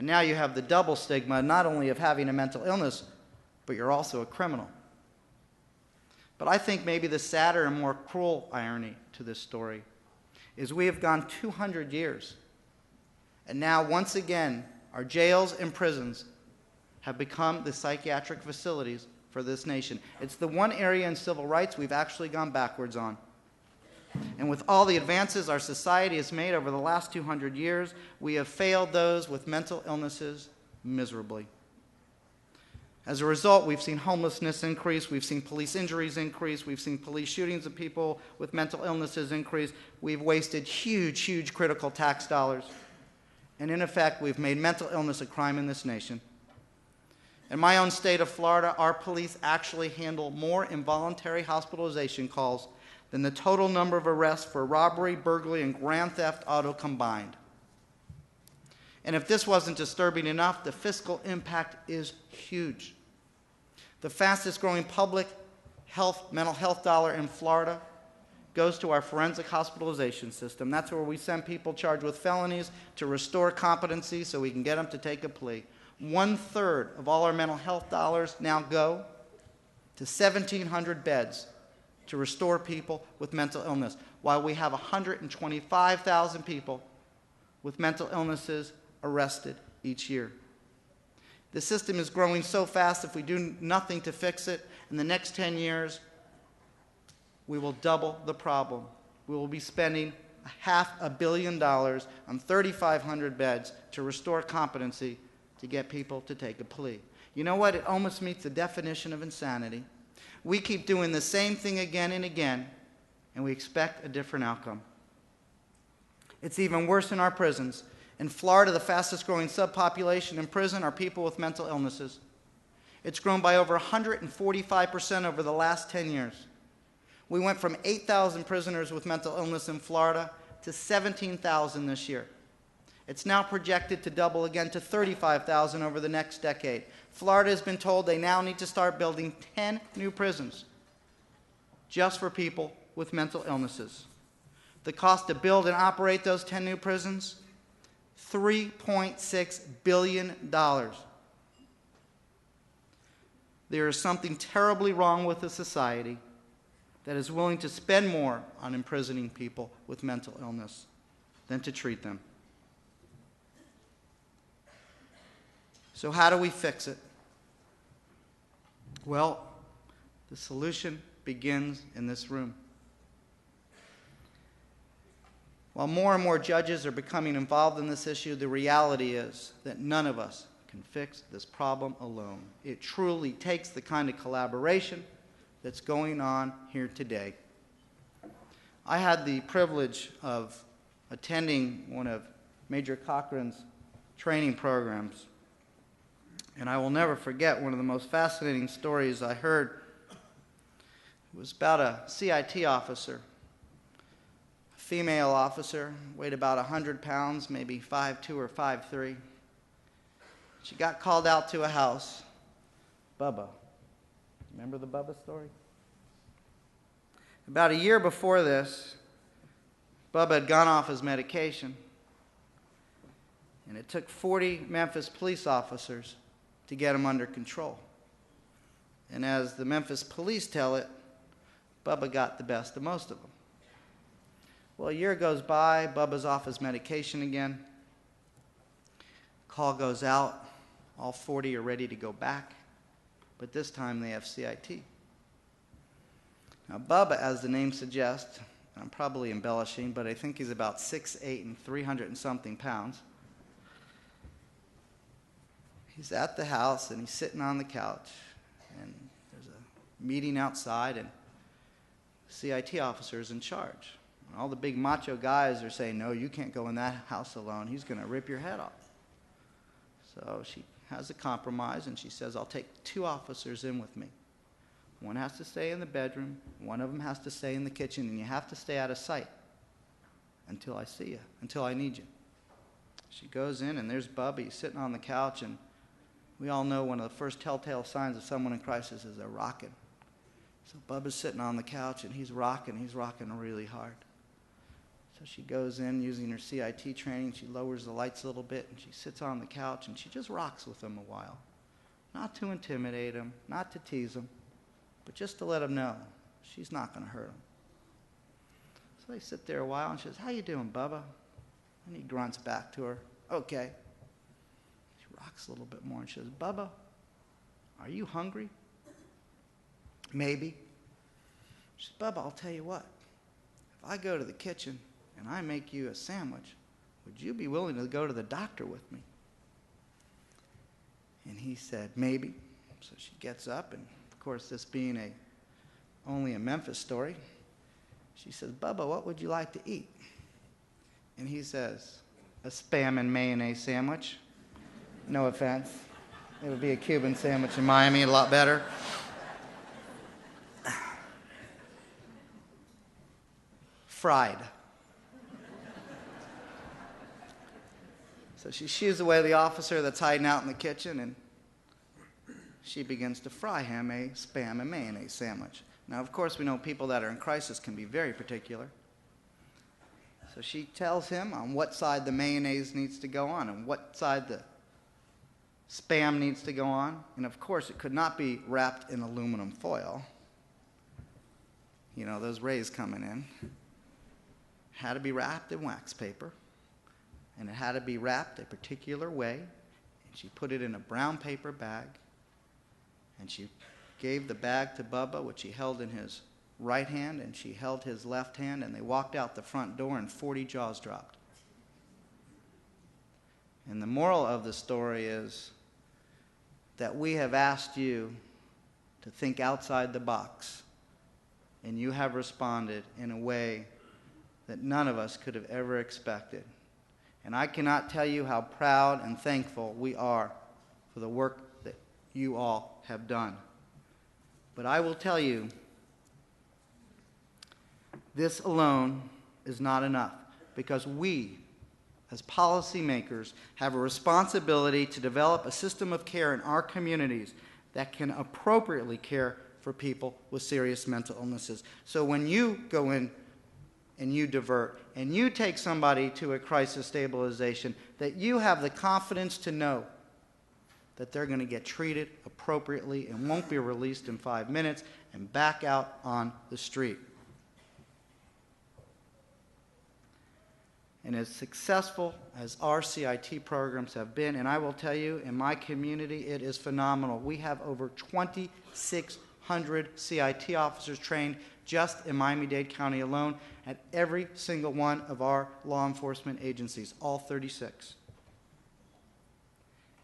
And now you have the double stigma, not only of having a mental illness, but you're also a criminal. But I think maybe the sadder and more cruel irony to this story is we have gone 200 years, and now once again our jails and prisons have become the psychiatric facilities for this nation. It's the one area in civil rights we've actually gone backwards on. And with all the advances our society has made over the last 200 years, we have failed those with mental illnesses miserably. As a result, we've seen homelessness increase, we've seen police injuries increase, we've seen police shootings of people with mental illnesses increase. We've wasted huge critical tax dollars. And in effect, we've made mental illness a crime in this nation. In my own state of Florida, our police actually handle more involuntary hospitalization calls than the total number of arrests for robbery, burglary, and grand theft auto combined. And if this wasn't disturbing enough, the fiscal impact is huge. The fastest growing public health, mental health dollar in Florida goes to our forensic hospitalization system. That's where we send people charged with felonies to restore competency so we can get them to take a plea. 1/3 of all our mental health dollars now go to 1,700 beds to restore people with mental illness, while we have 125,000 people with mental illnesses arrested each year. The system is growing so fast, if we do nothing to fix it, in the next 10 years, we will double the problem. We will be spending $500 million on 3,500 beds to restore competency to get people to take a plea. You know what? It almost meets the definition of insanity. We keep doing the same thing again and again, and we expect a different outcome. It's even worse in our prisons. In Florida, the fastest growing subpopulation in prison are people with mental illnesses. It's grown by over 145% over the last 10 years. We went from 8,000 prisoners with mental illness in Florida to 17,000 this year. It's now projected to double again to 35,000 over the next decade. Florida has been told they now need to start building 10 new prisons just for people with mental illnesses. The cost to build and operate those 10 new prisons, $3.6 billion. There is something terribly wrong with a society that is willing to spend more on imprisoning people with mental illness than to treat them. So how do we fix it? Well, the solution begins in this room. While more and more judges are becoming involved in this issue, the reality is that none of us can fix this problem alone. It truly takes the kind of collaboration that's going on here today. I had the privilege of attending one of Major Cochran's training programs, and I will never forget one of the most fascinating stories I heard. It was about a CIT officer, a female officer, weighed about 100 pounds, maybe 5'2" or 5'3". She got called out to a house. Bubba. Remember the Bubba story? About a year before this, Bubba had gone off his medication, and it took 40 Memphis police officers to get him under control. And as the Memphis police tell it, Bubba got the best of most of them. Well, a year goes by, Bubba's off his medication again. Call goes out, all 40 are ready to go back, but this time they have CIT. Now, Bubba, as the name suggests, I'm probably embellishing, but I think he's about 6'8" and 300 and something pounds. He's at the house, and he's sitting on the couch, and there's a meeting outside, and the CIT officer is in charge. And all the big macho guys are saying, no, you can't go in that house alone. He's going to rip your head off. So she has a compromise, and she says, I'll take 2 officers in with me. One has to stay in the bedroom, one of them has to stay in the kitchen, and you have to stay out of sight until I see you, until I need you. She goes in, and there's Bubby sitting on the couch, and we all know one of the first telltale signs of someone in crisis is they're rocking. So Bubba's sitting on the couch, and he's rocking really hard. So So she goes in using her CIT training. She lowers the lights a little bit, and she sits on the couch, and she just rocks with him a while. Not to intimidate him, not to tease him, but just to let him know she's not going to hurt him. So they sit there a while, and she says, "How you doing, Bubba?" And he grunts back to her, "Okay." She rocks a little bit more, and she says, "Bubba, are you hungry?" "Maybe." She says, "Bubba, I'll tell you what. If I go to the kitchen and I make you a sandwich, would you be willing to go to the doctor with me?" And he said, "Maybe." So she gets up, and of course, this being only a Memphis story, she says, "Bubba, what would you like to eat?" And he says, "A Spam and mayonnaise sandwich." No offense. It would be a Cuban sandwich in Miami, a lot better. Fried. So she shoos away the officer that's hiding out in the kitchen, and she begins to fry him a Spam and mayonnaise sandwich. Now, of course, we know people that are in crisis can be very particular. So she tells him on what side the mayonnaise needs to go on and what side the Spam needs to go on. And, of course, it could not be wrapped in aluminum foil. You know, those rays coming in. It had to be wrapped in wax paper. And it had to be wrapped a particular way. And she put it in a brown paper bag. And she gave the bag to Bubba, which he held in his right hand, and she held his left hand, and they walked out the front door, and 40 jaws dropped. And the moral of the story is that we have asked you to think outside the box, and you have responded in a way that none of us could have ever expected. And I cannot tell you how proud and thankful we are for the work that you all have done. But I will tell you, this alone is not enough, because we, as policymakers, have a responsibility to develop a system of care in our communities that can appropriately care for people with serious mental illnesses. So when you go in and you divert and you take somebody to a crisis stabilization, that you have the confidence to know that they're going to get treated appropriately and won't be released in 5 minutes and back out on the street. And as successful as our CIT programs have been, and I will tell you, in my community, it is phenomenal. We have over 2,600 CIT officers trained just in Miami-Dade County alone at every single one of our law enforcement agencies, all 36.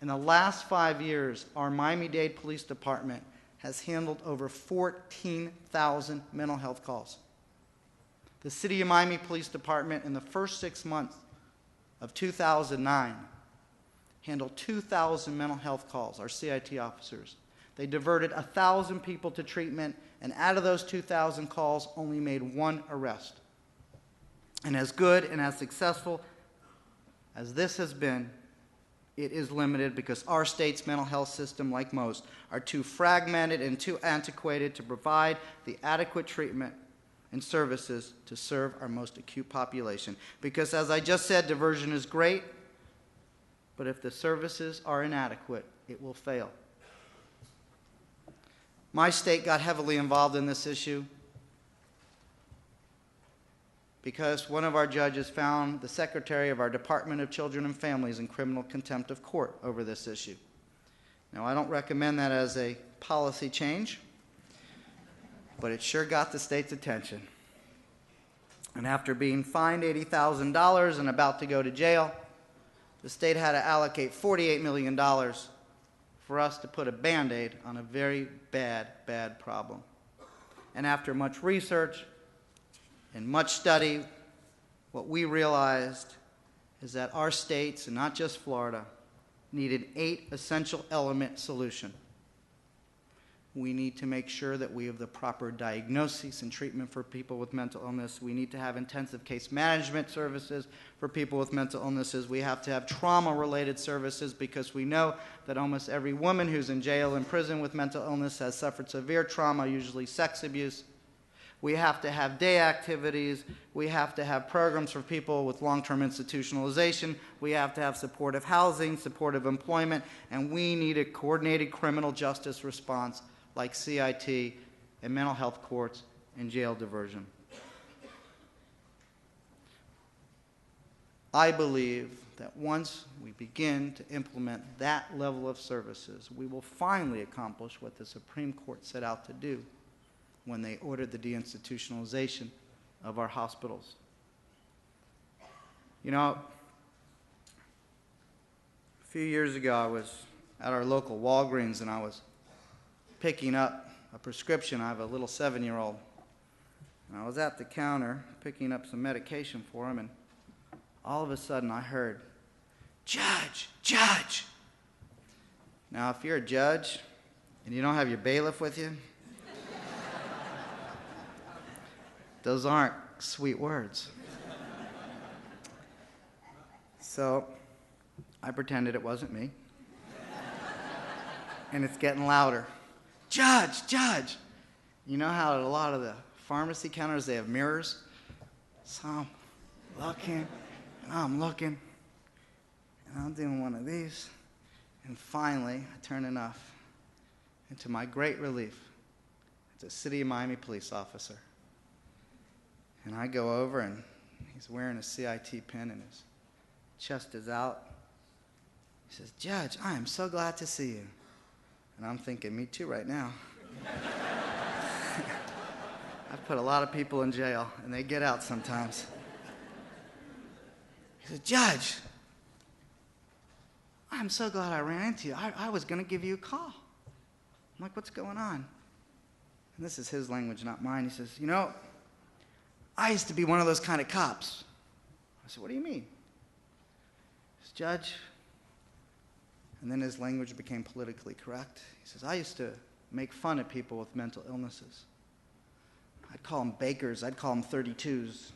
In the last 5 years, our Miami-Dade Police Department has handled over 14,000 mental health calls. The City of Miami Police Department, in the first 6 months of 2009, handled 2,000 mental health calls, our CIT officers. They diverted 1,000 people to treatment, and out of those 2,000 calls, only made 1 arrest. And as good and as successful as this has been, it is limited because our state's mental health system, like most, are too fragmented and too antiquated to provide the adequate treatment and services to serve our most acute population. Because, as I just said, diversion is great, but if the services are inadequate, it will fail. My state got heavily involved in this issue because one of our judges found the secretary of our Department of Children and Families in criminal contempt of court over this issue. Now, I don't recommend that as a policy change, but it sure got the state's attention. And after being fined $80,000 and about to go to jail, the state had to allocate $48 million for us to put a Band-Aid on a very bad problem. And after much research and much study, what we realized is that our states, and not just Florida, need an 8 essential element solution. We need to make sure that we have the proper diagnosis and treatment for people with mental illness. We need to have intensive case management services for people with mental illnesses. We have to have trauma-related services because we know that almost every woman who's in jail and prison with mental illness has suffered severe trauma, usually sex abuse. We have to have day activities. We have to have programs for people with long-term institutionalization. We have to have supportive housing, supportive employment, and we need a coordinated criminal justice response like CIT and mental health courts and jail diversion. I believe that once we begin to implement that level of services, we will finally accomplish what the Supreme Court set out to do when they ordered the deinstitutionalization of our hospitals. You know, a few years ago I was at our local Walgreens and I was picking up a prescription. I have a little 7-year-old. And I was at the counter picking up some medication for him, and all of a sudden I heard, "Judge, judge." Now, if you're a judge and you don't have your bailiff with you, those aren't sweet words. So I pretended it wasn't me. And it's getting louder. "Judge, judge." You know how at a lot of the pharmacy counters they have mirrors? So I'm looking, and I'm looking, and I'm doing one of these. And finally, I turn enough. And to my great relief, it's a City of Miami police officer. And I go over, and he's wearing a CIT pin, and his chest is out. He says, "Judge, I am so glad to see you." And I'm thinking, me too right now. I've put a lot of people in jail, and they get out sometimes. He says, "Judge, I'm so glad I ran into you. I was going to give you a call." I'm like, "What's going on?" And this is his language, not mine. He says, "You know, I used to be one of those kind of cops." I said, "What do you mean?" He says, "Judge," and then his language became politically correct. He says, "I used to make fun of people with mental illnesses. I'd call them bakers. I'd call them 32s.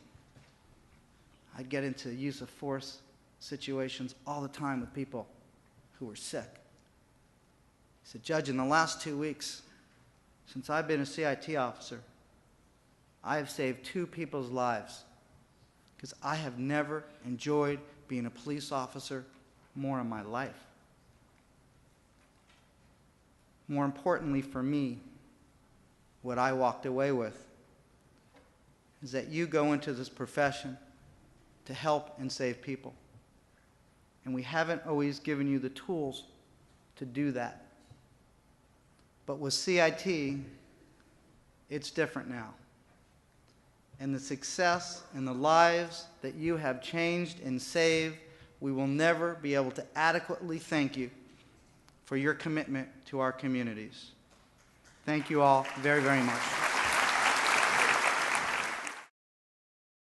I'd get into use of force situations all the time with people who were sick." He said, "Judge, in the last 2 weeks, since I've been a CIT officer, I have saved 2 people's lives because I have never enjoyed being a police officer more in my life." More importantly for me, what I walked away with is that you go into this profession to help and save people. And we haven't always given you the tools to do that. But with CIT, it's different now. And the success and the lives that you have changed and saved, we will never be able to adequately thank you for your commitment to our communities. Thank you all very, very much.